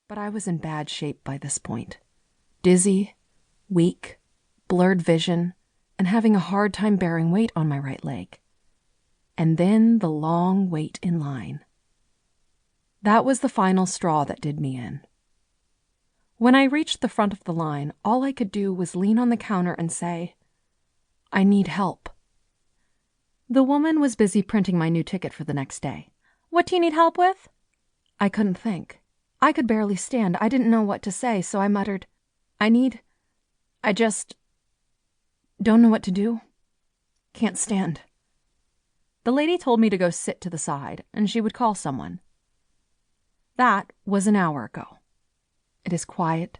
But I was in bad shape by this point. Dizzy, weak, blurred vision, and having a hard time bearing weight on my right leg. And then the long wait in line. That was the final straw that did me in. When I reached the front of the line, all I could do was lean on the counter and say, "I need help." The woman was busy printing my new ticket for the next day. "What do you need help with?" I couldn't think. I could barely stand. I didn't know what to say, so I muttered, I just don't know what to do. Can't stand." The lady told me to go sit to the side, and she would call someone. That was an hour ago. It is quiet,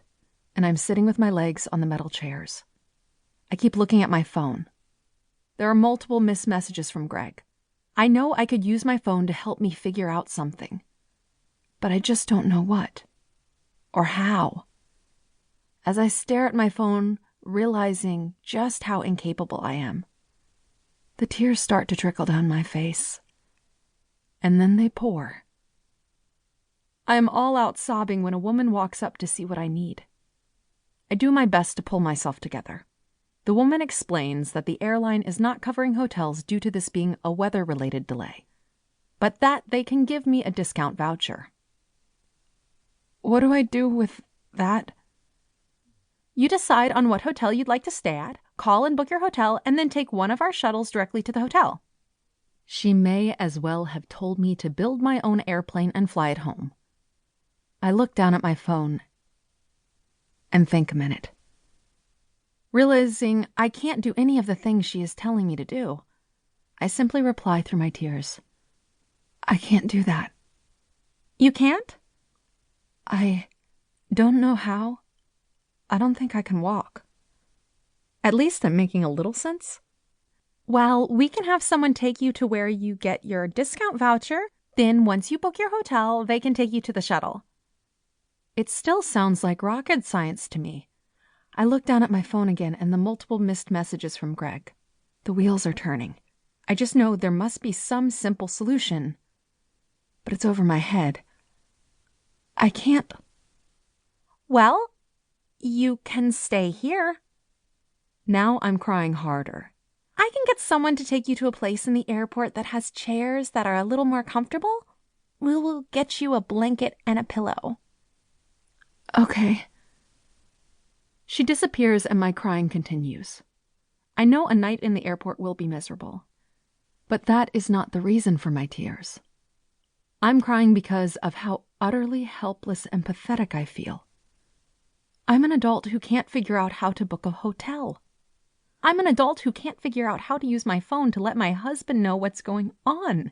and I'm sitting with my legs on the metal chairs. I keep looking at my phone. There are multiple missed messages from Greg. I know I could use my phone to help me figure out something, but I just don't know what or how. As I stare at my phone, realizing just how incapable I am, the tears start to trickle down my face, and then they pour. I am all out sobbing when a woman walks up to see what I need. I do my best to pull myself together. The woman explains that the airline is not covering hotels due to this being a weather-related delay, but that they can give me a discount voucher. What do I do with that? You decide on what hotel you'd like to stay at, call and book your hotel, and then take one of our shuttles directly to the hotel. She may as well have told me to build my own airplane and fly it home. I look down at my phone and think a minute. Realizing I can't do any of the things she is telling me to do, I simply reply through my tears, "I can't do that." "You can't?" "I don't know how. I don't think I can walk." At least I'm making a little sense. "Well, we can have someone take you to where you get your discount voucher. Then once you book your hotel, they can take you to the shuttle." It still sounds like rocket science to me. I look down at my phone again and the multiple missed messages from Greg. The wheels are turning. I just know there must be some simple solution, but it's over my head. I can't. "Well, you can stay here." Now I'm crying harder. "I can get someone to take you to a place in the airport that has chairs that are a little more comfortable. We will get you a blanket and a pillow." "Okay." She disappears and my crying continues. I know a night in the airport will be miserable, but that is not the reason for my tears. I'm crying because of how utterly helpless and pathetic I feel. I'm an adult who can't figure out how to book a hotel. I'm an adult who can't figure out how to use my phone to let my husband know what's going on.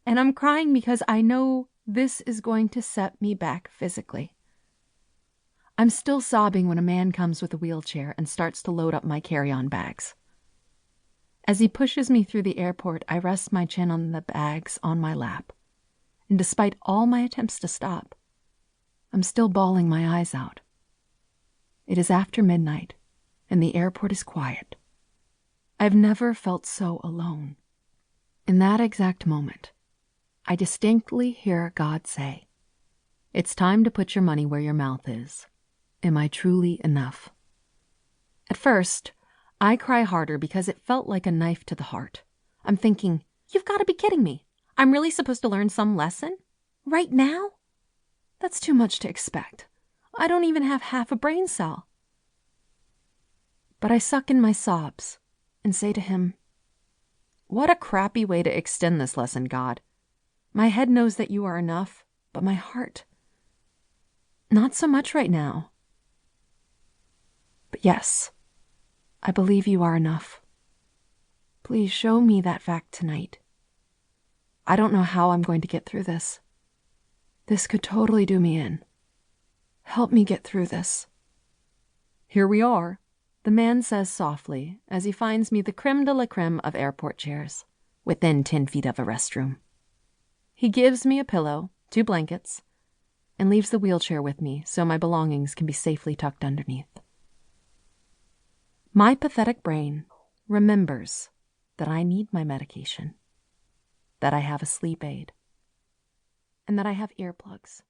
And I'm crying because I know this is going to set me back physically. I'm still sobbing when a man comes with a wheelchair and starts to load up my carry-on bags. As he pushes me through the airport, I rest my chin on the bags on my lap. And despite all my attempts to stop, I'm still bawling my eyes out. It is after midnight, and the airport is quiet. I've never felt so alone. In that exact moment, I distinctly hear God say, "It's time to put your money where your mouth is. Am I truly enough?" At first, I cry harder because it felt like a knife to the heart. I'm thinking, you've got to be kidding me. I'm really supposed to learn some lesson? Right now? That's too much to expect. I don't even have half a brain cell. But I suck in my sobs and say to him, "What a crappy way to extend this lesson, God. My head knows that you are enough, but my heart, not so much right now. But yes, I believe you are enough. Please show me that fact tonight. I don't know how I'm going to get through this. This could totally do me in. Help me get through this." "Here we are," the man says softly as he finds me the creme de la creme of airport chairs, within 10 feet of a restroom. He gives me a pillow, 2 blankets, and leaves the wheelchair with me so my belongings can be safely tucked underneath. My pathetic brain remembers that I need my medication, that I have a sleep aid, and that I have earplugs.